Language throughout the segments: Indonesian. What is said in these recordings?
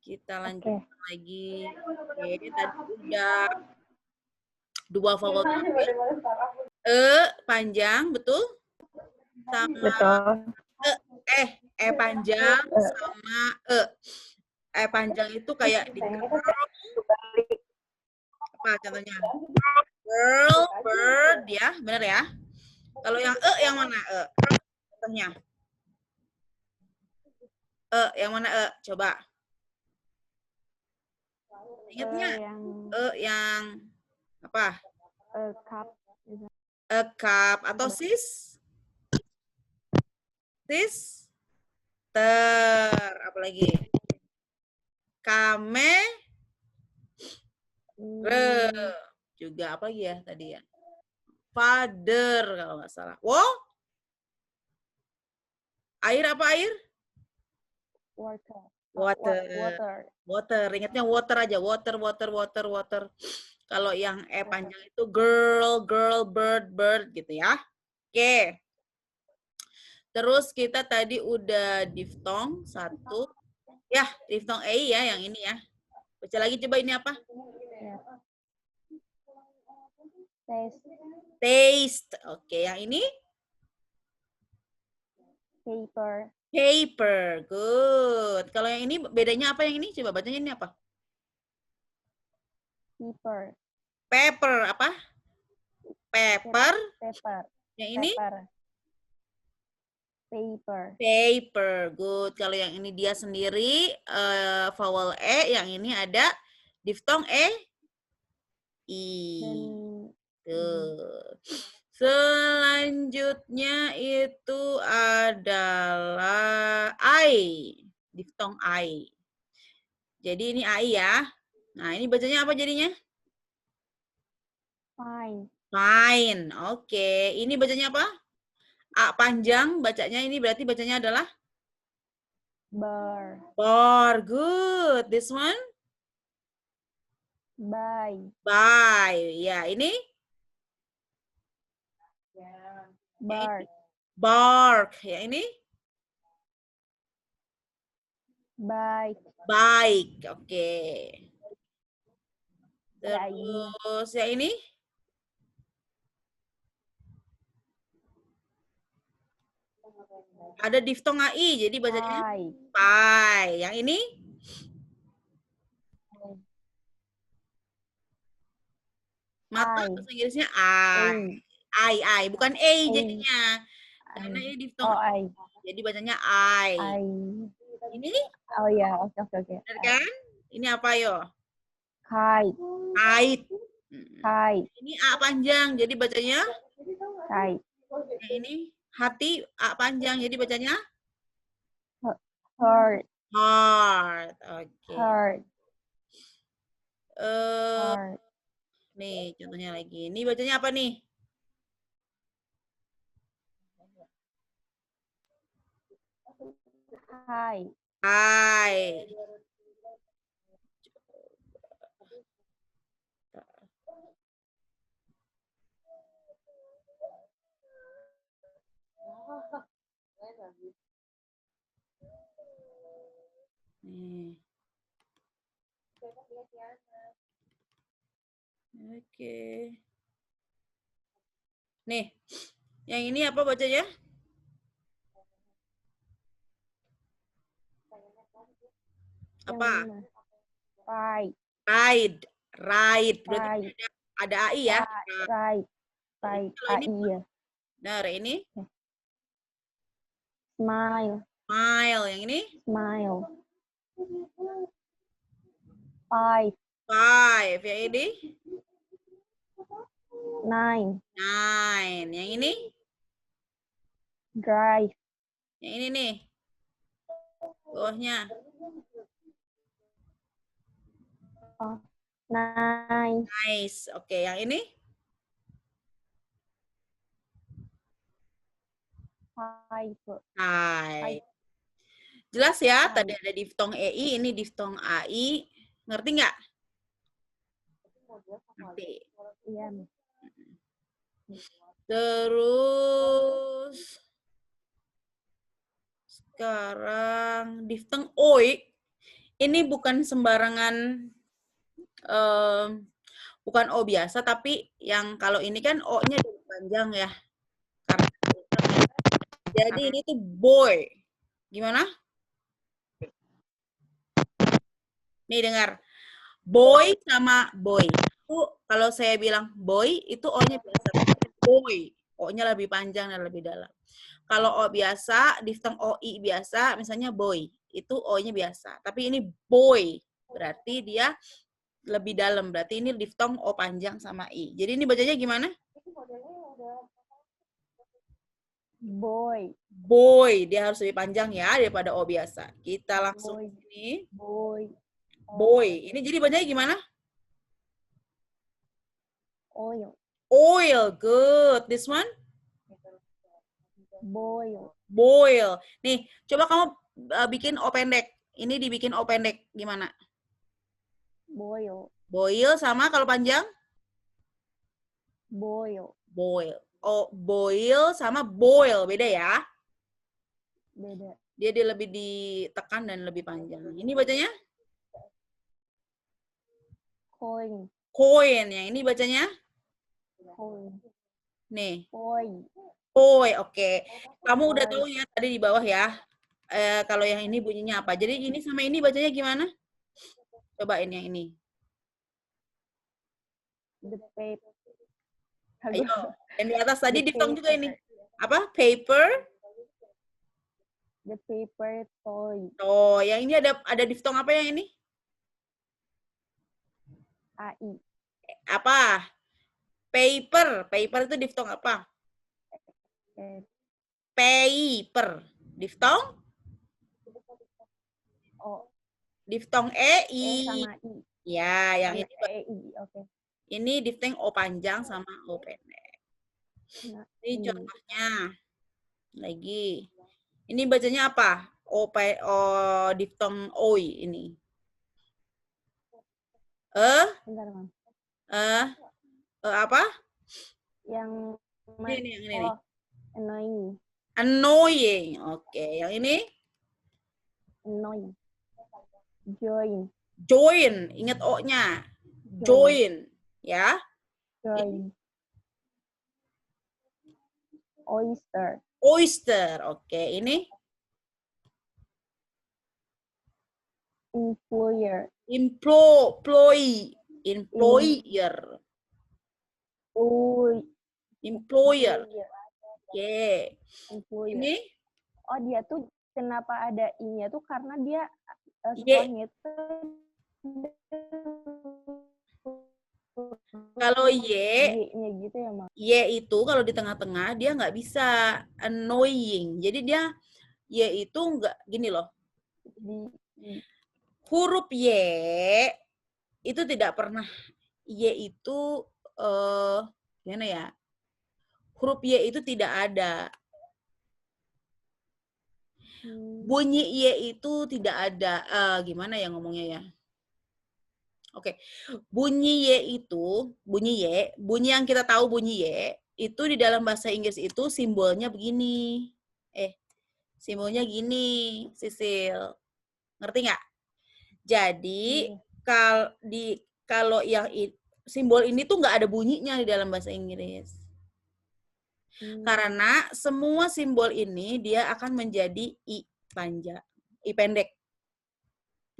Kita Oke. lanjutkan lagi. Oke, tadi udah 2 vowel tampil. Panjang, betul? Sama Betul. panjang sama panjang itu kayak di apa contohnya? Girl, bird, ya, benar ya? Kalau yang yang mana? Contohnya. Yang mana? Coba. Ingatnya? Yang apa? Cup. A cup atau sis? Sister. Apa lagi? Kame. Juga apa lagi ya tadi ya? Father kalau nggak salah. Wow. Air apa air? Water. Water. Ingatnya water aja. Water. Kalau yang panjang itu girl, bird gitu ya. Oke. Terus kita tadi udah diftong 1. Ya, diftong E ya yang ini ya. Baca lagi coba ini apa? Taste. Oke, yang ini? Paper. Good. Kalau yang ini bedanya apa yang ini? Coba bacanya ini apa? Paper apa? Paper. Yang ini? Paper. Good. Kalau yang ini dia sendiri vowel E, yang ini ada diftong I. Tuh. Selanjutnya itu adalah I. Diftong I. Jadi ini AI ya. Nah, ini bacanya apa jadinya? Fine. Oke. Ini bacanya apa? A panjang bacanya ini berarti bacanya adalah? Bar. Good. This one? Bye. Ya, ini? Bark. Ya, ini? Baik. Oke. Terus ya ini? Ada diftong AI, jadi bacanya pie. Yang ini? Mata bahasa Inggrisnya I. Bukan A jadinya. Karena ini diftong I. Jadi bacanya I. Ini? Oh ya, oke. Benar kan? Ini apa yo? Kite. Ini A panjang, jadi bacanya? Kite. Ini hati A panjang, jadi bacanya? Heart. Oke. Nih contohnya lagi. Ini bacanya apa nih? Hai. Nih. Oke. Nih. Yang ini apa bacanya? Apa? Right. Berarti ada AI ya? Right. AI ya. Benar, ini? Smile. Yang ini? Smile. Five. Yang ini? 9. Yang ini? Drive. Yang ini nih. Bawahnya. 9. Nice. Oke, yang ini? 5. Jelas ya, tadi ada diftong EI, ini diftong AI. Ngerti nggak? Ngerti. Iya. Terus sekarang diftong OI. Ini bukan sembarangan, bukan O biasa, tapi yang kalau ini kan O-nya panjang ya. Jadi ini tuh boy. Gimana? Nih dengar. Boy sama boy. Itu kalau saya bilang boy, itu O-nya biasa. Boy. O-nya lebih panjang dan lebih dalam. Kalau O biasa, diftong OI biasa, misalnya boy. Itu O-nya biasa. Tapi ini boy. Berarti dia lebih dalam. Berarti ini diftong O panjang sama I. Jadi ini bacanya gimana? Boy. Boy. Dia harus lebih panjang ya daripada O biasa. Kita langsung Boy. ini. Boy. Boy. Ini jadi bacanya gimana? Oil. Oil. Good. This one? Boil. Boil. Nih, coba kamu bikin O pendek. Ini dibikin O pendek. Gimana? Boil. Boil sama kalau panjang? Boil. Boil. Oh, boil sama boil. Beda ya? Beda. Dia lebih ditekan dan lebih panjang. Ini bacanya? Coin. Coin. Yang ini bacanya? Coin. Nih. Boy. Boy. Oke. Kamu udah tahu ya tadi di bawah ya. Kalau yang ini bunyinya apa. Jadi ini sama ini bacanya gimana? Cobain yang ini. The paper. Ayo. Yang di atas tadi diftong juga ini. Apa? Paper. The paper toy. Oh, yang ini ada diftong apa yang ini? AI. Apa? Paper. Paper itu diftong apa? Paper. Diftong? Oh. Diftong EI. Sama I. Ya, yang sama ini. EI. Oke. Ini diftong O panjang sama O pendek. Nah, ini contohnya. Lagi. Ini bacanya apa? O diftong OI ini. Bentar, Bang. Apa? Yang Ini nih. Annoying. Annoying. Oke, yang ini? Annoying. Join. Join. Ingat O-nya. Join. Ya. Join. Oyster. Oyster. Oke, ini? Employer. Employee. Employer. Employer. Oke. Ini? Oh, dia tuh kenapa ada I-nya tuh karena dia setelahnya itu kalau Y-nya gitu ya, Mak? Y itu kalau di tengah-tengah dia nggak bisa annoying. Jadi dia Y itu nggak gini loh. Huruf Y itu tidak pernah Y itu gimana ya? Huruf Y itu tidak ada. Bunyi Y itu tidak ada. Gimana ya ngomongnya ya? Oke. Bunyi Y itu, bunyi yang kita tahu bunyi Y, itu di dalam bahasa Inggris itu simbolnya begini. Simbolnya gini, Sisil. Ngerti nggak? Jadi, kalau yang simbol ini tuh nggak ada bunyinya di dalam bahasa Inggris. Karena semua simbol ini dia akan menjadi I panjang, I pendek.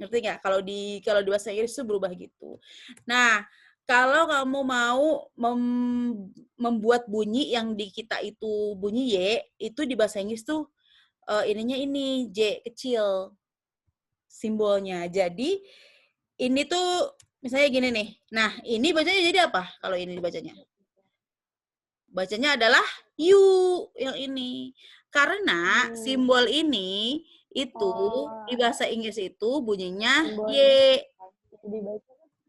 Ngerti nggak? Kalau di bahasa Inggris itu berubah gitu. Nah, kalau kamu mau membuat bunyi yang di kita itu bunyi Y, itu di bahasa Inggris tuh ininya ini J kecil simbolnya. Jadi ini tuh misalnya gini nih. Nah, ini bacanya jadi apa kalau ini dibacanya? Bacanya adalah U yang ini. Karena simbol ini itu di bahasa Inggris itu bunyinya Y.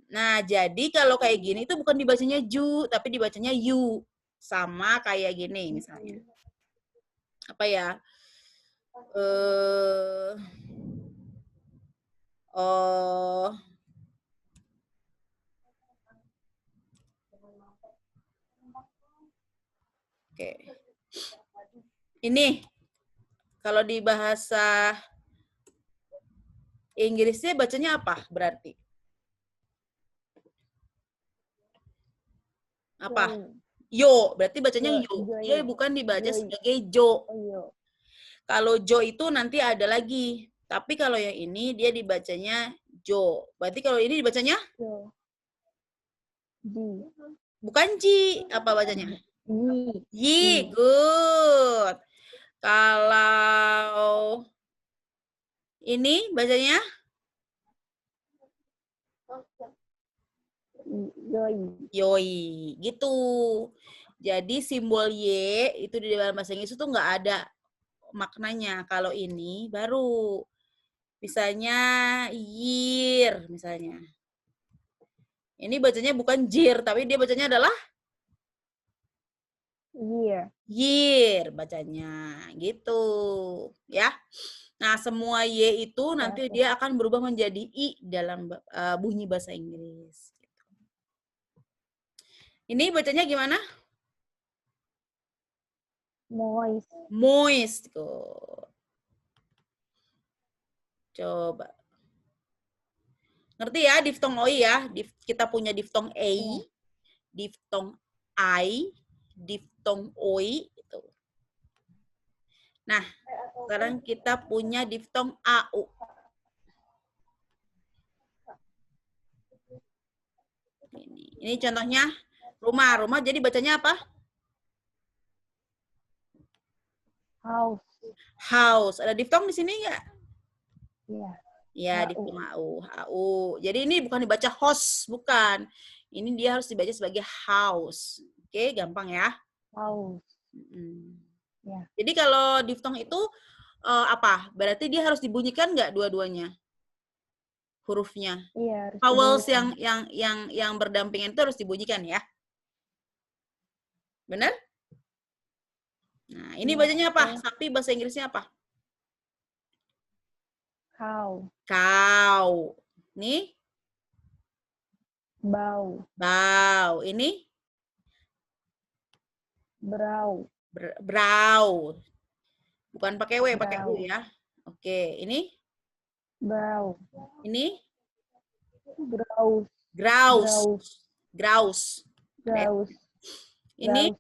Nah, jadi kalau kayak gini itu bukan dibacanya Ju, tapi dibacanya U. Sama kayak gini misalnya. Apa ya? Oke. Ini kalau di bahasa Inggrisnya bacanya apa berarti? Apa? Yo, berarti bacanya yo. Dia bukan dibaca sebagai jo. Kalau jo itu nanti ada lagi. Tapi kalau yang ini dia dibacanya jo. Berarti kalau ini dibacanya? Bukan ji. Apa bacanya? Yi. Good. Kalau ini bacanya? Yoi. Gitu. Jadi simbol Y itu di dalam bahasa Inggris itu nggak ada maknanya. Kalau ini baru. Misalnya year misalnya. Ini bacanya bukan jir, tapi dia bacanya adalah year bacanya. Gitu. Ya. Nah, semua Y itu nanti dia akan berubah menjadi I dalam bunyi bahasa Inggris. Ini bacanya gimana? Moist. Moist. Coba. Ngerti ya diftong OI ya? Kita punya diftong A, diftong I, diftong OI. Gitu. Nah, sekarang kita punya diftong AU. Ini contohnya rumah. Rumah jadi bacanya apa? House. House. Ada diftong di sini nggak? Iya. Ya, diftong AU. AU. Jadi ini bukan dibaca house, bukan. Ini dia harus dibaca sebagai house. Oke, gampang ya. House. Ya. Jadi kalau diftong itu apa? Berarti dia harus dibunyikan nggak dua-duanya? Hurufnya. Iya, harus Vowels dibunyikan. yang berdampingan itu harus dibunyikan ya. Benar? Nah, ini bacanya apa? Sapi bahasa Inggrisnya apa? Cow. Cow. Nih? Bow. Bow. Ini? Brow. Brow. Bukan pakai W, pakai U ya. Oke, ini? Brow. Ini? Grouse. Grouse. Grouse. Grouse. Ini?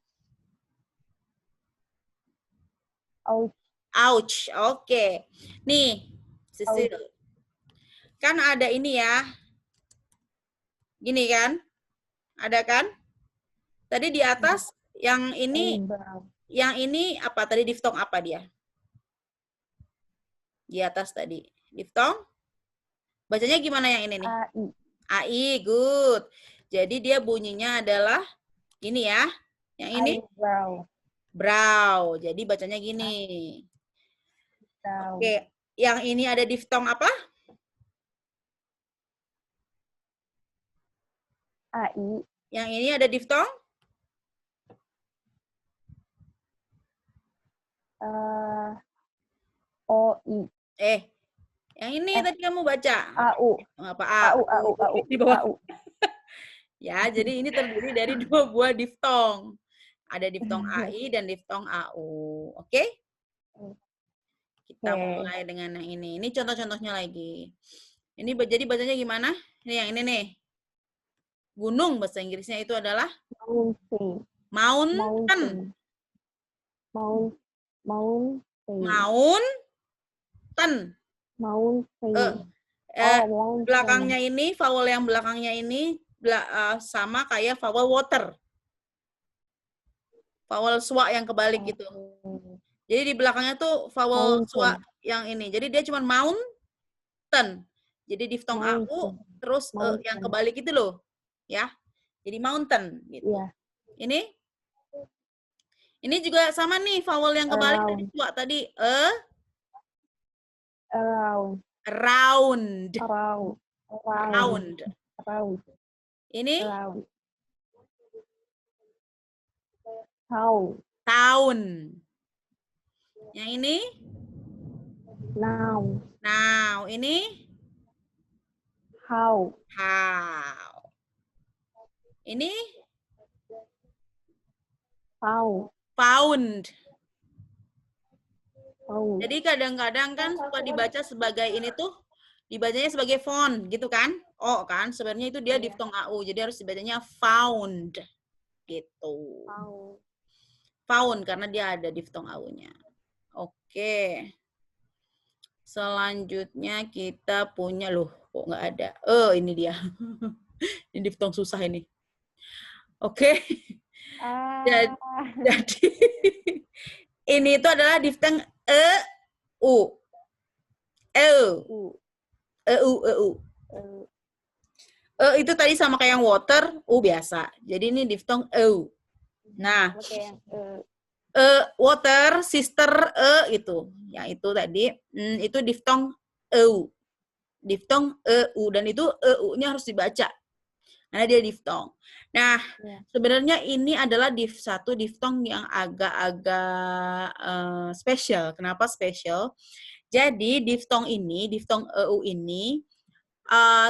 Ouch. Ouch. Oke. Nih, Sisil. Kan ada ini ya. Gini kan? Ada kan? Tadi di atas yang ini apa tadi diftong apa dia? Di atas tadi. Diftong? Bacanya gimana yang ini nih? AI. AI, good. Jadi dia bunyinya adalah ini ya. Yang ini? Brow. Brow. Jadi bacanya gini. Oke. Yang ini ada diftong apa? AI. Yang ini ada diftong? OI. Yang ini tadi kamu baca. AU. Apa? AU. Di bawah. Ya, jadi ini terdiri dari dua buah diftong. Ada diftong AI dan diftong AU. Oke? Kita mulai dengan yang ini. Ini contoh-contohnya lagi. Ini jadi bacanya gimana? Ini yang ini nih. Gunung bahasa Inggrisnya itu adalah mountain. Mountain. Belakangnya ini, vowel yang belakangnya ini sama kayak vowel water. Vowel swa yang kebalik gitu. Jadi di belakangnya tuh vowel swa yang ini. Jadi dia cuma mountain. Jadi diftong AU terus yang kebalik itu loh. Ya. Jadi mountain gitu. Ini juga sama nih vowel yang kebalik dari swa tadi Round. Ini? Town. Yang ini? Now. Ini? How. Ini? Found. Jadi kadang-kadang kan suka dibaca sebagai ini tuh dibacanya sebagai font gitu kan? O kan? Sebenarnya itu dia Iya. diftong AU. Jadi harus dibacanya found gitu. Found. Found karena dia ada diftong AU-nya. Oke. Selanjutnya kita punya loh, kok nggak ada? Ini dia. Ini diftong susah ini. Oke. Jadi, jadi ini itu adalah diftong u. U. Itu tadi sama kayak yang water, biasa. Jadi ini diftong u. Nah, water, sister, itu. Yang itu tadi, itu diftong u. Diftong u. Dan itu u-nya harus dibaca. Karena dia diftong. Nah, sebenarnya ini adalah satu diftong yang agak-agak spesial. Kenapa spesial? Jadi diftong ini, diftong eu ini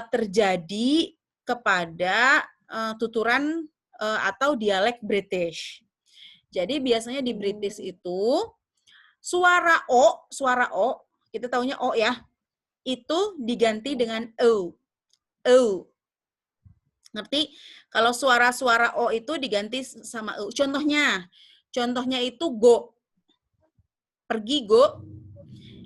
terjadi kepada tuturan atau dialek British. Jadi biasanya di British itu suara o, kita taunya o ya, itu diganti dengan o. Ngerti? Kalau suara-suara o itu diganti sama o. Contohnya itu go. Pergi go.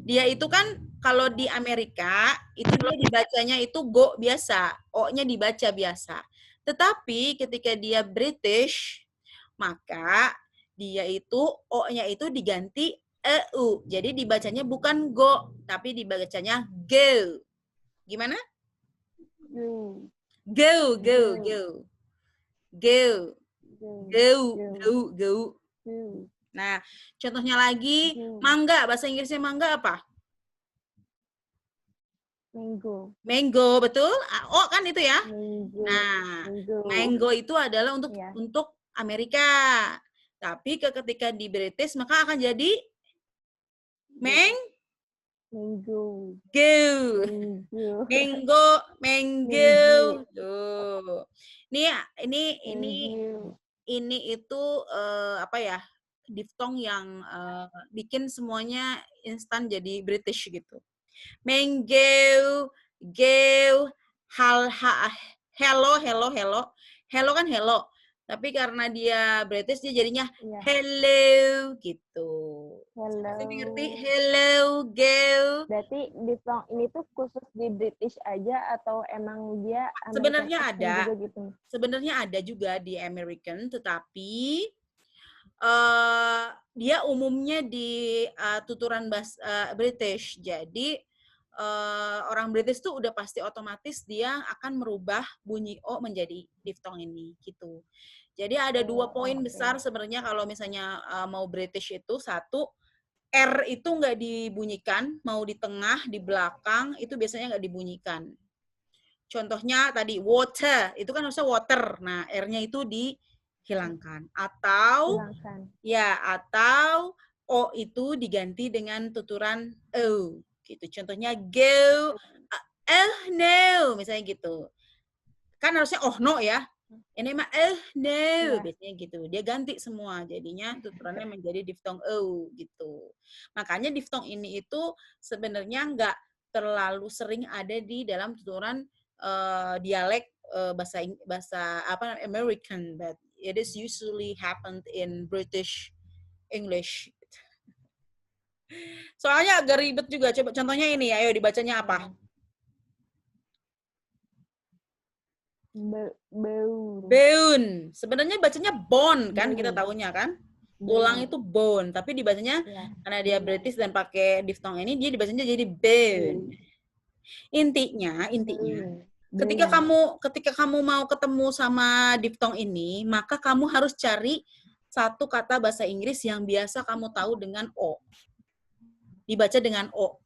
Dia itu kan kalau di Amerika itu dia dibacanya itu go biasa, o-nya dibaca biasa. Tetapi ketika dia British, maka dia itu o-nya itu diganti eu. Jadi dibacanya bukan go, tapi dibacanya go. Gimana? Go. Nah, contohnya lagi, mangga. Bahasa Inggrisnya mangga apa? Mango, betul? O kan itu ya? Nah, mango itu adalah untuk Amerika. Tapi ketika di British, maka akan jadi Mango. Tuh. Ini itu apa ya? Diftong yang bikin semuanya instan jadi British gitu. Mango, hello. Hello kan hello. Tapi karena dia British, dia jadinya hello gitu. Ngerti? Hello, go. Berarti diftong ini tuh khusus di British aja atau emang dia sebenarnya ada juga gitu? Sebenarnya ada juga di American, tetapi dia umumnya di tuturan British. Jadi orang British tuh udah pasti otomatis dia akan merubah bunyi o menjadi diftong ini gitu. Jadi ada 2 poin besar sebenarnya kalau misalnya mau British itu. Satu, R itu nggak dibunyikan, mau di tengah, di belakang, itu biasanya nggak dibunyikan. Contohnya tadi water, itu kan harusnya water. Nah, R-nya itu dihilangkan. Atau O itu diganti dengan tuturan O. Gitu. Contohnya go, no, misalnya gitu. Kan harusnya oh no ya. Ini mah no, biasanya gitu. Dia ganti semua, jadinya tuturannya menjadi diftong o gitu. Makanya diftong ini itu sebenarnya nggak terlalu sering ada di dalam tuturan dialek bahasa apa American, but it is usually happened in British English. Soalnya agak ribet juga. Coba contohnya ini, ayo dibacanya apa? Bone. Sebenarnya bacanya bone kan, kita tahunya kan. Tulang itu bone, tapi dibacanya karena dia British dan pakai diftong ini, dia dibacanya jadi bone. Intinya ketika kamu mau ketemu sama diftong ini, maka kamu harus cari satu kata bahasa Inggris yang biasa kamu tahu dengan o. Dibaca dengan o.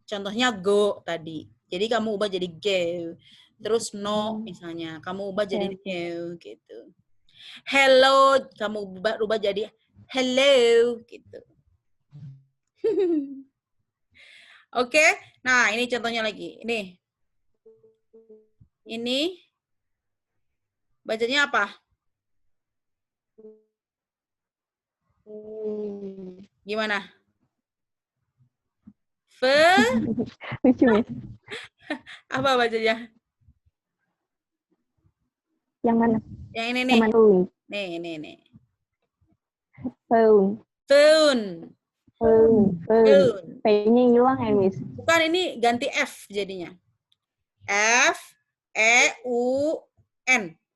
Contohnya go tadi. Jadi kamu ubah jadi go. Terus no misalnya, kamu ubah jadi no gitu. Hello, kamu ubah jadi hello gitu. Oke, nah ini contohnya lagi. Ini bacanya apa? Gimana? Lucu, Miss. Apa bacanya? Yang mana? Yang ini Yang nih. mana? Phone. Nih. Phone. Phone. P-nya hilang ya, Miss? Bukan, ini ganti F jadinya. F-E-U-N.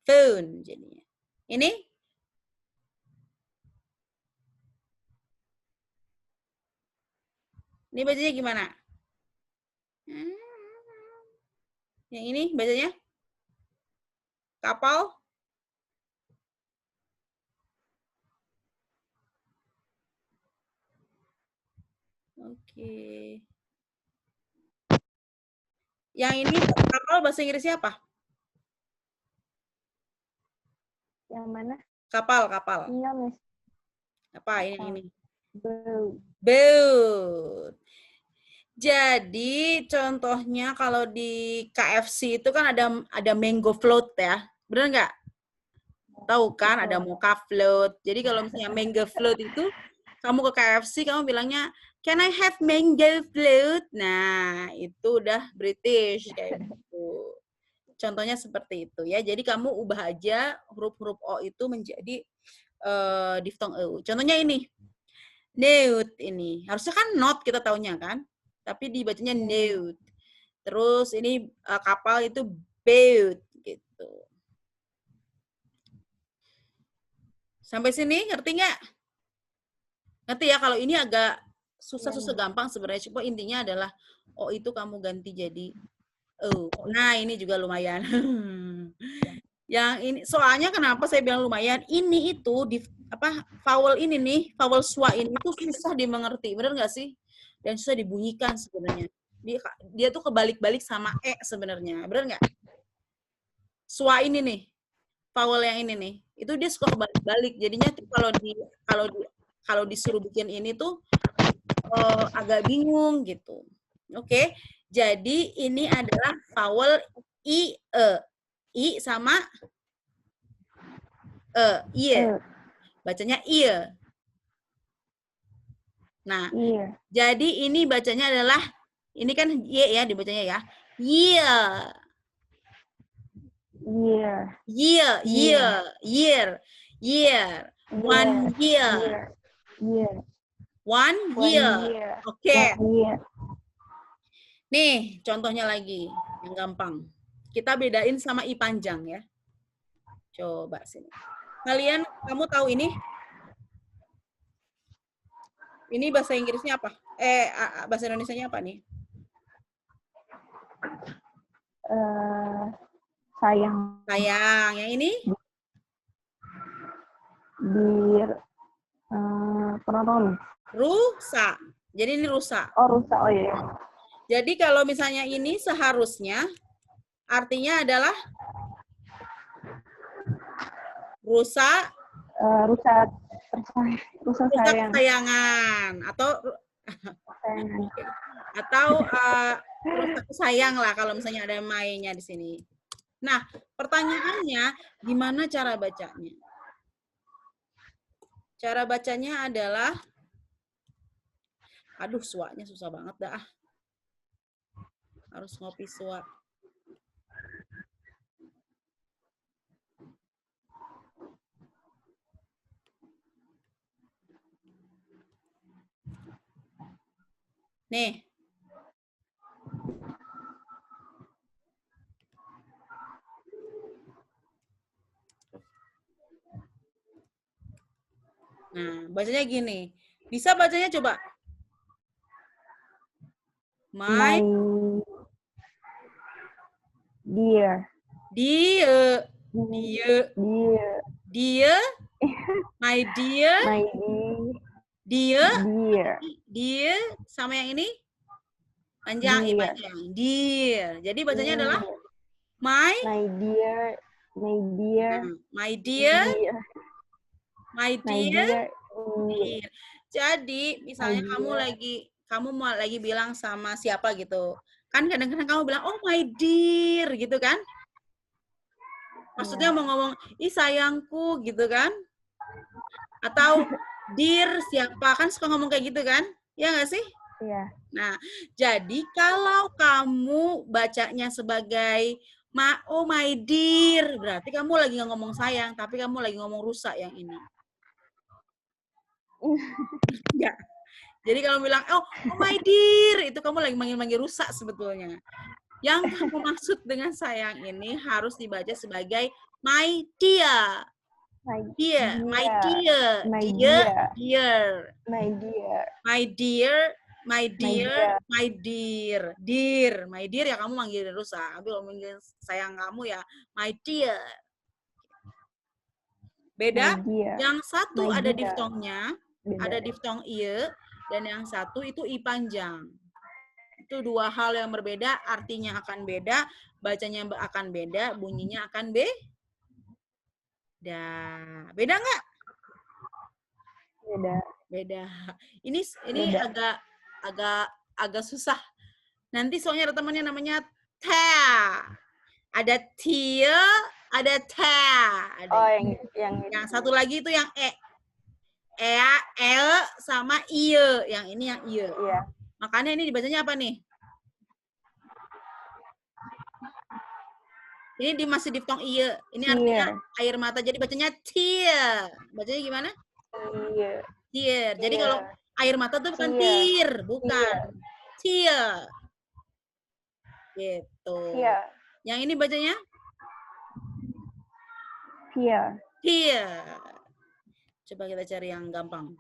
Phone jadinya. Ini? Ini bacanya gimana? Yang ini bacanya? Kapal? Oke. Yang ini kapal bahasa Inggrisnya apa? Yang mana? Kapal. Iya, Miss. Apa ini? Boat. Boat. Jadi contohnya kalau di KFC itu kan ada mango float ya. Benar nggak? Tahu kan ada mocha float. Jadi kalau misalnya mango float itu kamu ke KFC kamu bilangnya can I have mango float? Nah, itu udah British kayak gitu. Contohnya seperti itu ya. Jadi kamu ubah aja huruf-huruf O itu menjadi diftong EU. Contohnya ini. Nude ini. Harusnya kan not kita taunya kan. Tapi dibacanya nude. Terus ini kapal itu boat gitu. Sampai sini ngerti nggak? Ngerti ya, kalau ini agak susah-susah gampang sebenarnya. Cuma intinya adalah oh itu kamu ganti jadi oh. Nah, ini juga lumayan. Yang ini soalnya kenapa saya bilang lumayan? Ini itu di vowel ini nih, vowel schwa ini tuh susah dimengerti. Bener nggak sih? Dan susah dibunyikan sebenarnya. Dia tuh kebalik-balik sama e sebenarnya. Bener nggak? Schwa ini nih, vowel yang ini nih, itu dia suka kebalik-balik. Jadinya tuh kalau disuruh bikin ini tuh agak bingung gitu. Oke. Jadi ini adalah vowel i e. I sama iya. Bacanya iya. Nah, jadi ini bacanya adalah ini kan y ya dibacanya ya. Year. One year. Oke. Nih, contohnya lagi yang gampang. Kita bedain sama i panjang ya. Coba sini. Kalian, kamu tahu ini? Ini bahasa Inggrisnya apa? Bahasa Indonesianya apa nih? Sayang. Yang ini? Penonton. Rusa. Jadi ini rusa. Oh, rusa. Oh iya. Jadi kalau misalnya ini seharusnya artinya adalah rusa. Rusa kesayangan atau rusa kesayang lah kalau misalnya ada mainnya di sini. Nah, pertanyaannya gimana cara bacanya? Cara bacanya adalah aduh, suanya susah banget dah. Harus ngopi sua. Nih. Nah, bacanya gini. Bisa bacanya coba. My dear. My dear sama yang ini panjang panjang. Dear. Jadi bacanya adalah my dear. Jadi misalnya kamu mau lagi bilang sama siapa gitu. Kan kadang-kadang kamu bilang, oh my dear gitu kan. Maksudnya mau ngomong, ih sayangku gitu kan. Atau dear siapa, kan suka ngomong kayak gitu kan. Ya nggak sih? Iya. Nah, jadi kalau kamu bacanya sebagai oh my dear, berarti kamu lagi nggak ngomong sayang, tapi kamu lagi ngomong rusak yang ini. Ya. Jadi kalau bilang, oh my dear, itu kamu lagi manggil-manggil rusak sebetulnya. Yang kamu maksud dengan sayang ini harus dibaca sebagai my dear. My Dear, my dear. dear, My dear, dear. dear. My dear. My dear, my dear, dear. my dear, dear, my dear ya kamu manggil rusak. Tapi kalau manggil sayang kamu ya my dear. Beda, My dear. yang satu My ada dear. diftongnya, Beda. ada diftong iye, dan yang satu itu i panjang. Itu dua hal yang berbeda, artinya akan beda, bacanya akan beda, bunyinya akan beda. Beda nggak? Beda. Beda. Ini Beda. agak susah. Nanti soalnya ada temannya namanya ta. Ada tia, ada ta. Ada Oh, yang satu lagi itu yang e. Sama iye. Yang ini yang iye. Iya. Makanya ini dibacanya apa nih? Ini masih diftong iye. Ini artinya air mata. Jadi bacanya tia. Bacanya gimana? Iya. Tear. Jadi kalau air mata tuh bukan Tear. tir, bukan. Tear. Gitu. Tear. Yang ini bacanya? Tear. Tear. Coba kita cari yang gampang.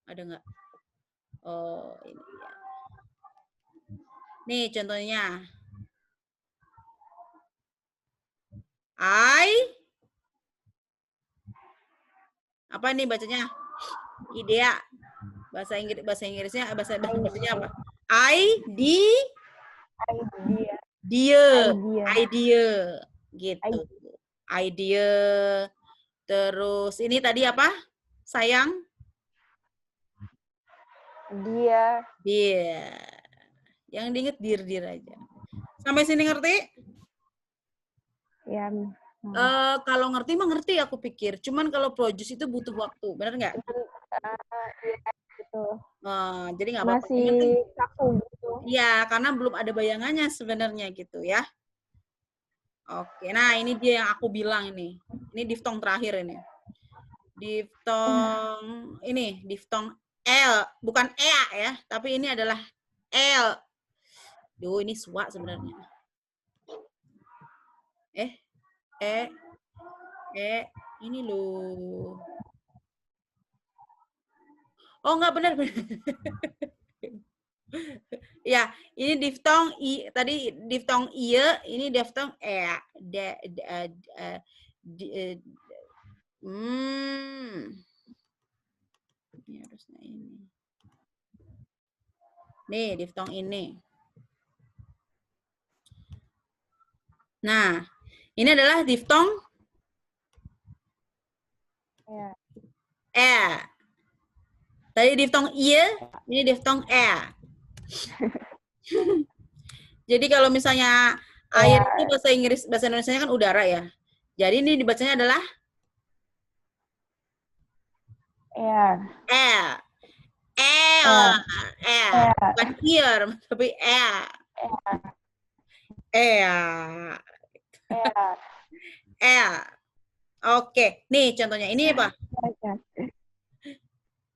Ada nggak? Oh, ini dia. Nih contohnya. Apa nih bacanya? Idea. Bahasa Inggrisnya apa? Idea gitu. Idea. Terus ini tadi apa? Sayang? Dia. Yang diinget dir aja. Sampai sini ngerti? Ya. Kalau ngerti mah ngerti aku pikir. Cuman kalau produce itu butuh waktu, benar nggak? Iya, betul. Jadi nggak apa-apa. Masih kaku gitu. Iya, karena belum ada bayangannya sebenarnya gitu ya. Oke, nah ini dia yang aku bilang ini. Ini diftong terakhir ini. Diftong L, bukan ea ya, tapi ini adalah L. Duh, ini suak sebenarnya. Ini loh. Oh, enggak benar. Ya, ini diftong i, tadi diftong iya, ini diftong e. Ini harusnya ini. Nih, diftong ini. Nah, ini adalah diftong e. Tadi diftong iya, ini diftong e. Jadi kalau misalnya air itu bahasa Indonesia kan udara ya. Jadi ini dibacanya adalah air. Bukan ear, tapi air. Oke, nih contohnya ini apa?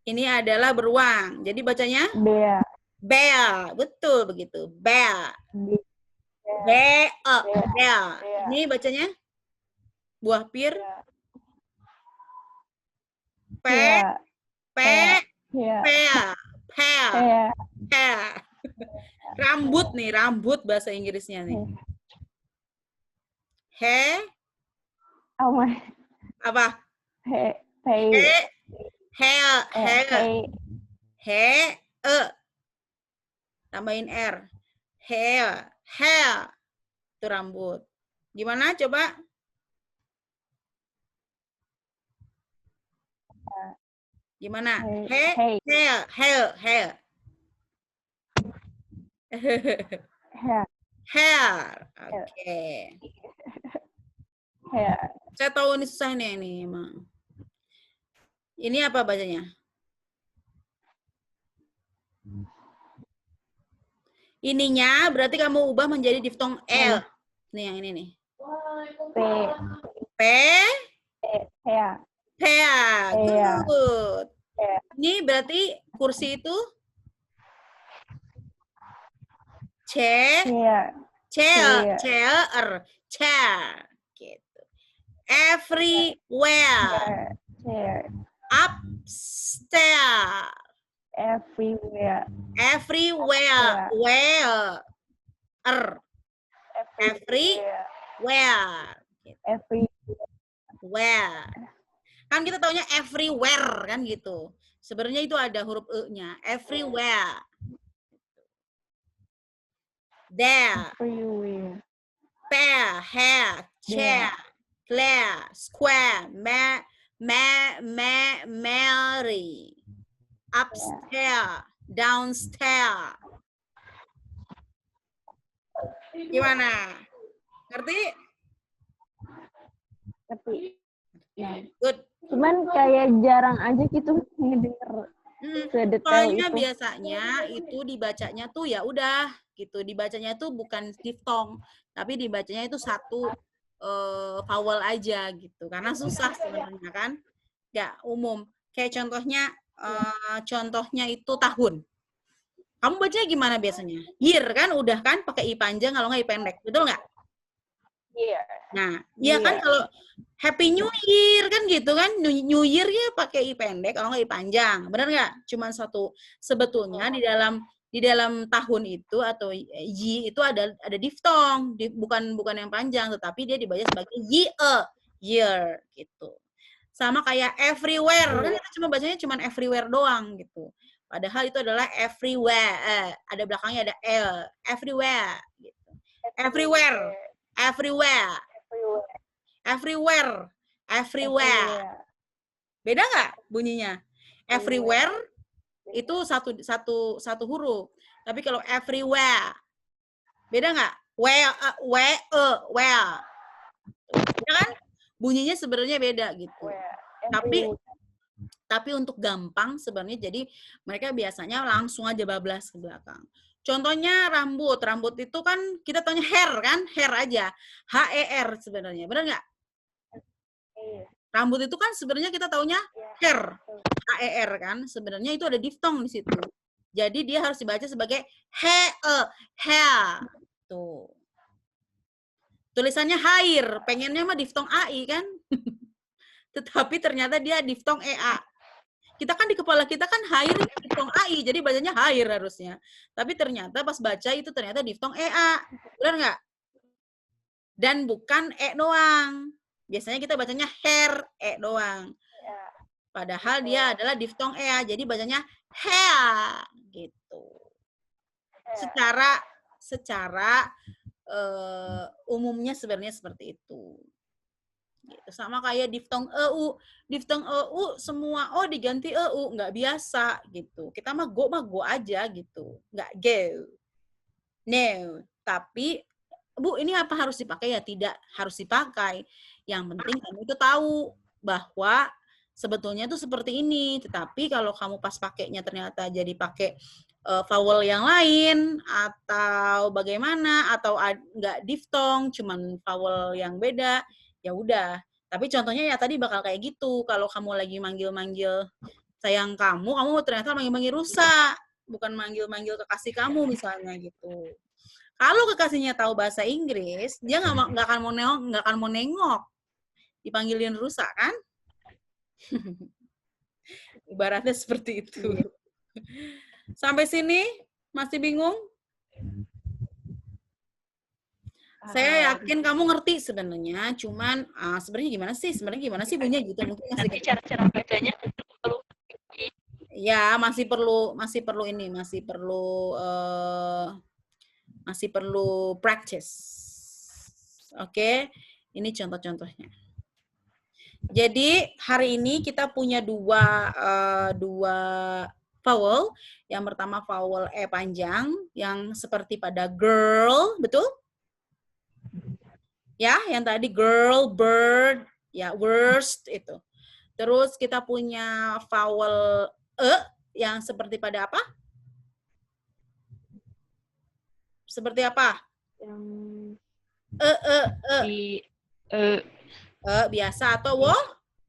Ini adalah beruang. Jadi bacanya? Bear. Betul begitu. Bear. Bear. Ini bacanya? Buah pir. Rambut nih, rambut bahasa Inggrisnya nih. Apa? Tambahin R. Hair. Itu rambut. Gimana coba? Gimana? Hair. Oke. Saya tahu ini susah nih ini emang. Ini apa bacanya? Ininya berarti kamu ubah menjadi diftong L. Nih yang ini nih. P. P. Pea. Pea. Good. Pea. Ini berarti kursi itu C. Chair. Chair. Chair. Chair. Gitu. Everywhere. Chair. Upstairs. Everywhere. Everywhere. Where. Everywhere. Where. Kan kita taunya everywhere kan gitu. Sebenarnya itu ada huruf E-nya. Everywhere. There. Everywhere. Pair. Hair. Chair. Clear. Square. Mary. Upstairs. Downstairs. Gimana? Ngerti? Ngerti. Ya. Good. Cuman kayak jarang aja gitu ngedenger sedetail Soalnya itu. biasanya itu dibacanya tuh ya udah gitu. Dibacanya tuh bukan diftong, tapi dibacanya itu satu vowel aja gitu. Karena susah sebenarnya kan. Nggak umum. Kayak contohnya itu tahun. Kamu bacanya gimana biasanya? Year kan udah kan pakai i panjang kalau nggak i pendek. Betul nggak? Iya. Nah, ya kan kalau Happy New Year kan gitu kan, New Year ya pakai i pendek kalau nggak i panjang, benar nggak? Cuman satu. Sebetulnya di dalam tahun itu atau y itu ada diftong, bukan yang panjang, tetapi dia dibaca sebagai year gitu. Sama kayak everywhere kan kita cuma bacanya cuma everywhere doang gitu. Padahal itu adalah everywhere, ada belakangnya ada l, everywhere gitu. Everywhere. Beda nggak bunyinya? Everywhere itu satu huruf. Tapi kalau everywhere, beda nggak? Where. Beda kan? Bunyinya sebenarnya beda gitu. Tapi untuk gampang sebenarnya jadi mereka biasanya langsung aja bablas ke belakang. Contohnya rambut. Rambut itu kan kita taunya hair kan? Hair aja. H-E-R sebenarnya. Benar nggak? Rambut itu kan sebenarnya kita taunya hair. H-E-R kan? Sebenarnya itu ada diftong di situ. Jadi dia harus dibaca sebagai hair. Tuh. Tulisannya hair. Pengennya mah diftong AI kan? Tetapi ternyata dia diftong EA. Kita kan di kepala kita kan hair diftong AI, jadi bacanya hair harusnya. Tapi ternyata pas baca itu ternyata diftong EA. Benar nggak? Dan bukan E doang. Biasanya kita bacanya hair, E doang. Padahal dia adalah diftong EA, jadi bacanya hair gitu. Secara umumnya sebenarnya seperti itu. Gitu. Sama kayak diftong EU. Diftong EU semua O diganti EU, nggak biasa gitu. Kita mah go aja gitu. Nggak go. No. Tapi, Bu, ini apa harus dipakai? Ya tidak harus dipakai. Yang penting kamu itu tahu bahwa sebetulnya itu seperti ini. Tetapi kalau kamu pas pakainya ternyata jadi pakai vowel yang lain atau bagaimana atau nggak diftong, cuman vowel yang beda, ya udah. Tapi contohnya ya tadi bakal kayak gitu. Kalau kamu lagi manggil-manggil sayang kamu ternyata manggil-manggil rusa, bukan manggil-manggil kekasih kamu misalnya gitu. Kalau kekasihnya tahu bahasa Inggris, dia nggak akan mau nengok, dipanggilin rusa kan? Ibaratnya seperti itu. Sampai sini masih bingung? Saya yakin kamu ngerti sebenarnya, cuman sebenarnya gimana sih? Bunyinya gitu mungkin masih cara bacanya perlu. Ya, masih perlu practice. Oke. Ini contoh-contohnya. Jadi, hari ini kita punya dua vowel. Yang pertama vowel E panjang yang seperti pada girl, betul? Ya, yang tadi girl, bird, ya worst itu. Terus kita punya vowel E yang seperti pada apa? Seperti apa? Yang Di Biasa atau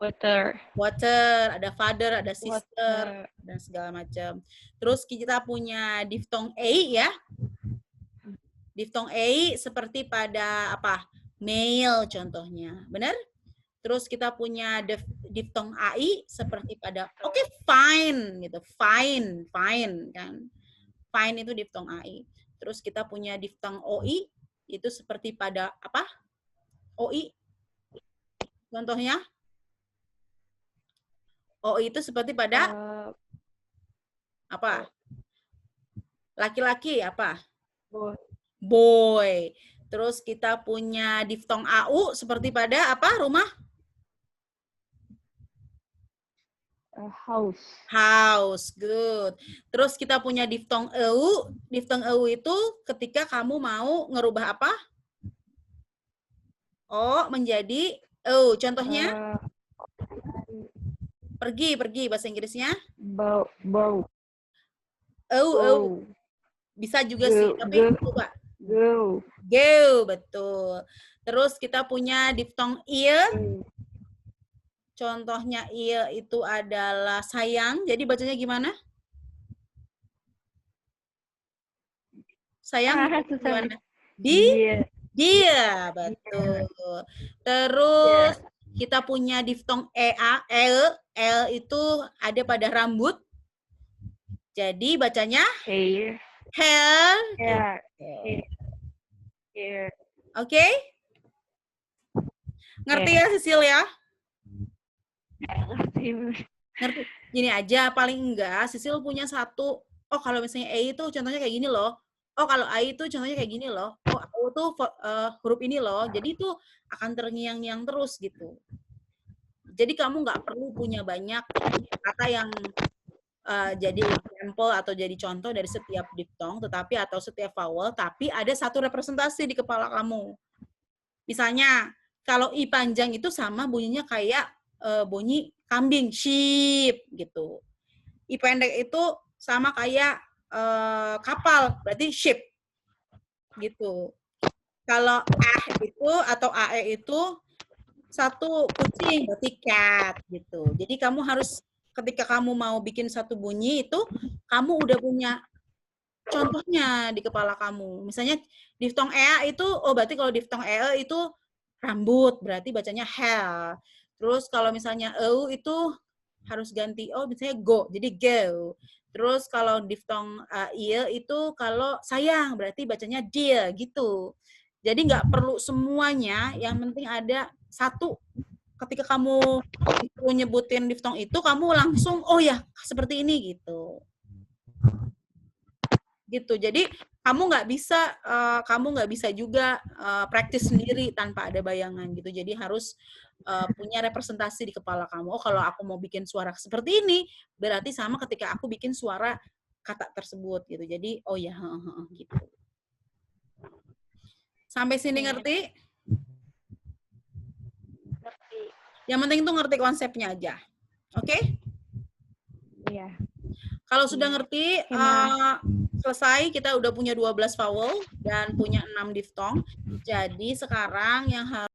water. water, ada father, ada sister, water. dan segala macam. Terus kita punya diftong A ya. Diftong A seperti pada apa? Male contohnya. Benar? Terus kita punya diftong AI seperti pada oke, fine gitu. Fine kan. Fine itu diftong AI. Terus kita punya diftong OI itu seperti pada apa? OI. Contohnya OI itu seperti pada apa? Laki-laki apa? Boy. Boy. Terus kita punya diftong AU seperti pada apa? Rumah? House. House. Good. Terus kita punya diftong EU. Diftong EU itu ketika kamu mau ngerubah apa? O menjadi EU. Contohnya? Pergi bahasa Inggrisnya? Bow. EU. Bisa juga sih, tapi coba. Go. Betul. Terus kita punya diftong ear. Contohnya ear itu adalah sayang. Jadi bacanya gimana? Sayang gimana? Dia, betul. Terus kita punya diftong EA, L itu ada pada rambut. Jadi bacanya Hair. hair. Oke? Ngerti ya Sisil ya? Ngerti? Gini aja, paling enggak Sisil punya satu. Oh, kalau misalnya E itu contohnya kayak gini loh. Oh, kalau A itu contohnya kayak gini loh. Oh, A itu huruf ini loh. Jadi itu akan terngiang-ngiang terus gitu. Jadi kamu nggak perlu punya banyak kata yang jadi example atau jadi contoh dari setiap diftong, tetapi atau setiap vowel, tapi ada satu representasi di kepala kamu. Misalnya, kalau I panjang itu sama bunyinya kayak bunyi kambing, sheep gitu. I pendek itu sama kayak kapal, berarti ship gitu. Kalau itu atau AE itu satu kucing, berarti cat gitu. Jadi kamu harus ketika kamu mau bikin satu bunyi itu, kamu udah punya contohnya di kepala kamu. Misalnya diftong EA itu, oh berarti kalau diftong EE itu rambut, berarti bacanya hair. Terus kalau misalnya EU itu harus ganti, oh misalnya go, jadi go. Terus kalau diftong IE itu kalau sayang, berarti bacanya dear gitu. Jadi nggak perlu semuanya, yang penting ada satu. Ketika kamu nyebutin diftong itu, kamu langsung, oh ya seperti ini gitu. Gitu. Jadi kamu nggak bisa juga praktis sendiri tanpa ada bayangan gitu. Jadi harus punya representasi di kepala kamu. Oh, kalau aku mau bikin suara seperti ini, berarti sama ketika aku bikin suara kata tersebut gitu. Jadi oh ya, gitu. Sampai sini ngerti? Yang penting tuh ngerti konsepnya aja. Oke? Iya. Kalau sudah ngerti, selesai, kita udah punya 12 vowel dan punya 6 diftong. Jadi sekarang yang harus